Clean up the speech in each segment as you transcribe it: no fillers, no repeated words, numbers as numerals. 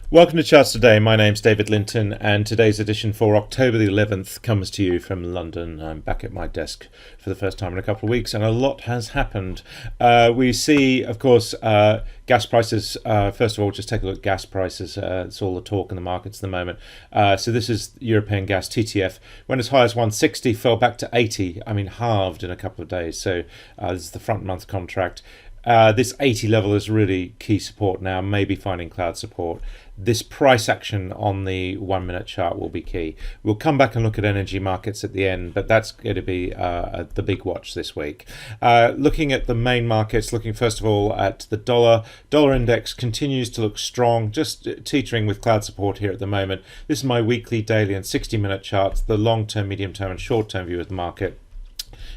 Welcome to Charts Today. My name's David Linton, and today's edition for October the 11th comes to you from London. I'm back at my desk for the first time in a couple of weeks, and a lot has happened. We see, of course, gas prices. First of all, just take a look at gas prices. It's all the talk in the markets at the moment. So this is European gas TTF. Went as high as 160, fell back to 80. I mean, halved in a couple of days. So this is the front month contract. This 80 level is really key support now, maybe finding cloud support. This price action on the 1 minute chart will be key. We'll come back and look at energy markets at the end, but that's going to be the big watch this week. Looking at the main markets, looking first of all at the dollar. Dollar index continues to look strong, just teetering with cloud support here at the moment. This is my weekly, daily and 60-minute charts, the long-term, medium-term and short-term view of the market.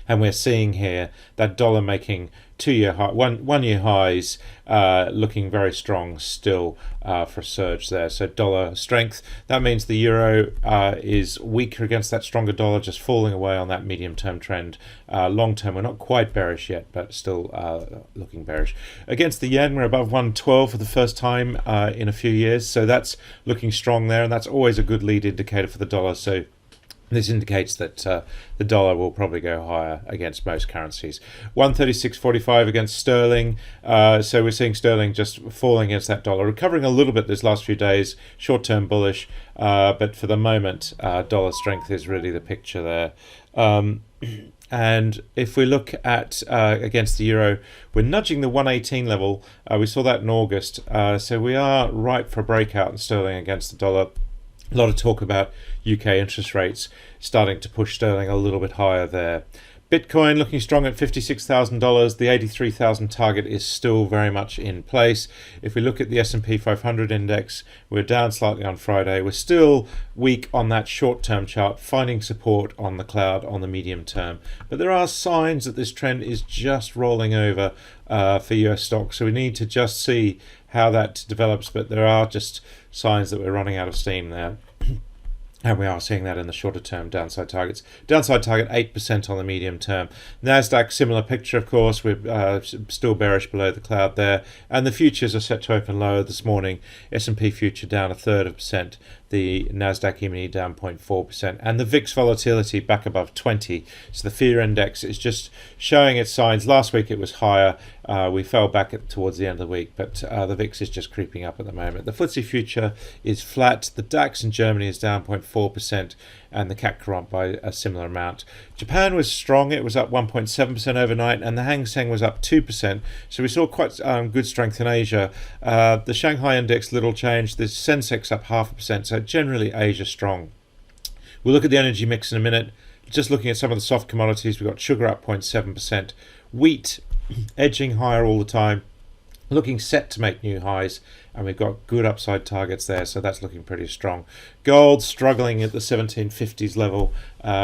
And we're seeing here that dollar making one year highs, looking very strong still for a surge there. So dollar strength. That means the euro is weaker against that stronger dollar, just falling away on that medium term trend. Long term, we're not quite bearish yet, but still looking bearish. Against the yen, we're above 112 for the first time in a few years. So that's looking strong there, and that's always a good lead indicator for the dollar. So this indicates that the dollar will probably go higher against most currencies. 136.45 against sterling. So we're seeing sterling just falling against that dollar, recovering a little bit this last few days. Short-term bullish, but for the moment, dollar strength is really the picture there. And if we look at against the euro, we're nudging the 118 level. We saw that in August. So we are ripe for a breakout in sterling against the dollar. A lot of talk about UK interest rates starting to push sterling a little bit higher there. Bitcoin looking strong at $56,000. The 83,000 target is still very much in place. If we look at the S&P 500 index, we're down slightly on Friday. We're still weak on that short-term chart, finding support on the cloud on the medium term. But there are signs that this trend is just rolling over for US stocks. So we need to just see how that develops. But there are just signs that we're running out of steam there. And we are seeing that in the shorter term downside targets. Downside target 8% on the medium term. NASDAQ, similar picture, of course. We're still bearish below the cloud there. And the futures are set to open lower this morning. S&P future down 1/3%. The NASDAQ E-mini down 0.4%. And the VIX volatility back above 20. So the fear index is just showing its signs. Last week it was higher. We fell back towards the end of the week, but the VIX is just creeping up at the moment. The FTSE future is flat. The DAX in Germany is down 0.4%, and the CAC Quarante by a similar amount. Japan was strong. It was up 1.7% overnight, and the Hang Seng was up 2%. So we saw quite good strength in Asia. The Shanghai index, little change. The Sensex up 0.5%. So generally, Asia strong. We'll look at the energy mix in a minute. Just looking at some of the soft commodities, we've got sugar up 0.7%. Wheat edging higher all the time, looking set to make new highs, and we've got good upside targets there, so that's looking pretty strong. Gold struggling at the 1750s level.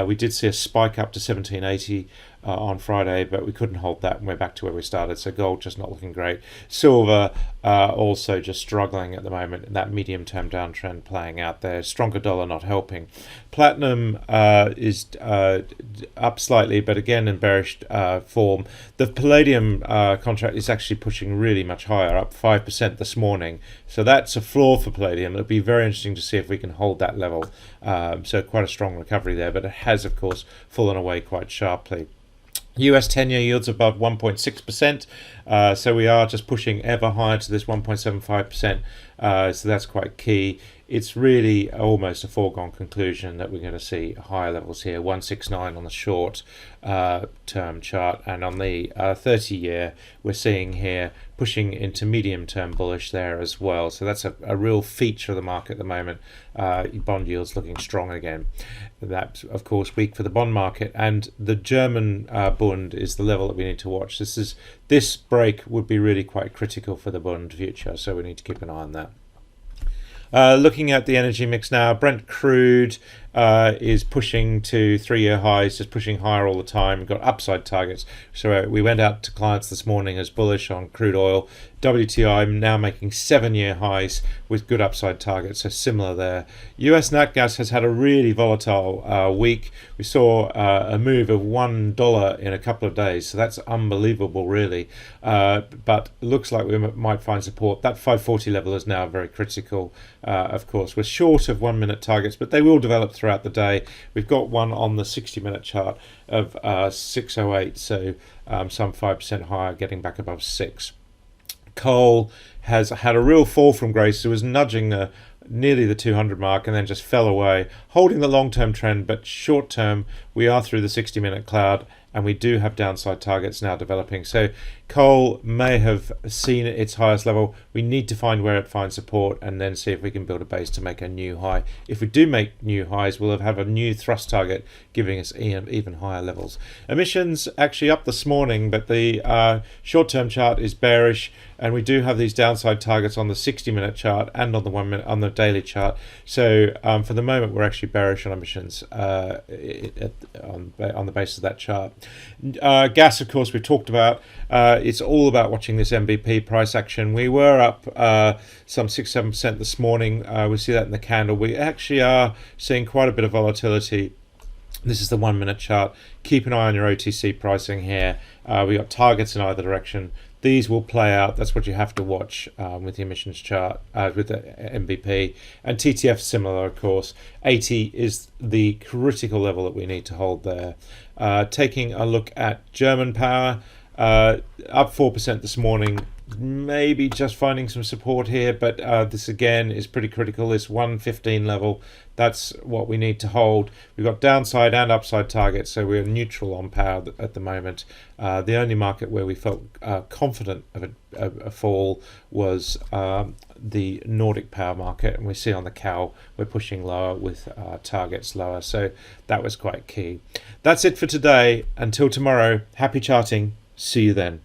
We did see a spike up to 1780 on Friday, but we couldn't hold that, and we're back to where we started. So gold just not looking great. Silver also just struggling at the moment. That medium-term downtrend playing out there. Stronger dollar not helping. Platinum is up slightly, but again in bearish form. The palladium contract is actually pushing really much higher, up 5% this morning. So that's a floor for palladium. It'll be very interesting to see if we can hold that level. So quite a strong recovery there, but it has, of course, fallen away quite sharply. US 10-year yields above 1.6%, so we are just pushing ever higher to this 1.75%, so that's quite key. It's really almost a foregone conclusion that we're going to see higher levels here. 169 on the short term chart, and on the 30-year we're seeing here pushing into medium-term bullish there as well. So that's a real feature of the market at the moment. Bond yields looking strong again. That's, of course, weak for the bond market, and the German Bund is the level that we need to watch. This break would be really quite critical for the Bund future, so we need to keep an eye on that. Looking at the energy mix now, Brent Crude is pushing to 3-year highs, just pushing higher all the time. We've got upside targets. So we went out to clients this morning as bullish on crude oil. WTI now making 7-year highs with good upside targets, so similar there. US nat gas has had a really volatile week. We saw a move of $1 in a couple of days, so that's unbelievable, really. But looks like we might find support. That 540 level is now very critical, of course. We're short of 1-minute targets, but they will develop throughout the day. We've got one on the 60-minute chart of 608, so some 5% higher, getting back above 6. Coal has had a real fall from grace. It was nudging nearly the 200 mark and then just fell away, holding the long-term trend, but short-term we are through the 60-minute cloud and we do have downside targets now developing. So coal may have seen its highest level. We need to find where it finds support and then see if we can build a base to make a new high. If we do make new highs, we'll have a new thrust target giving us even higher levels. Emissions actually up this morning, but the short-term chart is bearish, and we do have these downside targets on the 60-minute chart and on the 1-minute on the daily chart. So for the moment, we're actually bearish on emissions on the basis of that chart. Gas, of course, we've talked about. It's all about watching this MVP price action. We were up some 6-7% this morning. We see that in the candle. We actually are seeing quite a bit of volatility. This is the 1-minute chart. Keep an eye on your OTC pricing here. We got targets in either direction. These will play out. That's what you have to watch with the emissions chart, with the MVP. And TTF similar, of course. 80 is the critical level that we need to hold there. Taking a look at German power, up 4% this morning. Maybe just finding some support here, but this again is pretty critical. This 115 level, that's what we need to hold. We've got downside and upside targets, so we're neutral on power at the moment. The only market where we felt confident of a fall was the Nordic power market, and we see on the cow we're pushing lower with targets lower, so that was quite key. That's it for today. Until tomorrow, happy charting. See you then.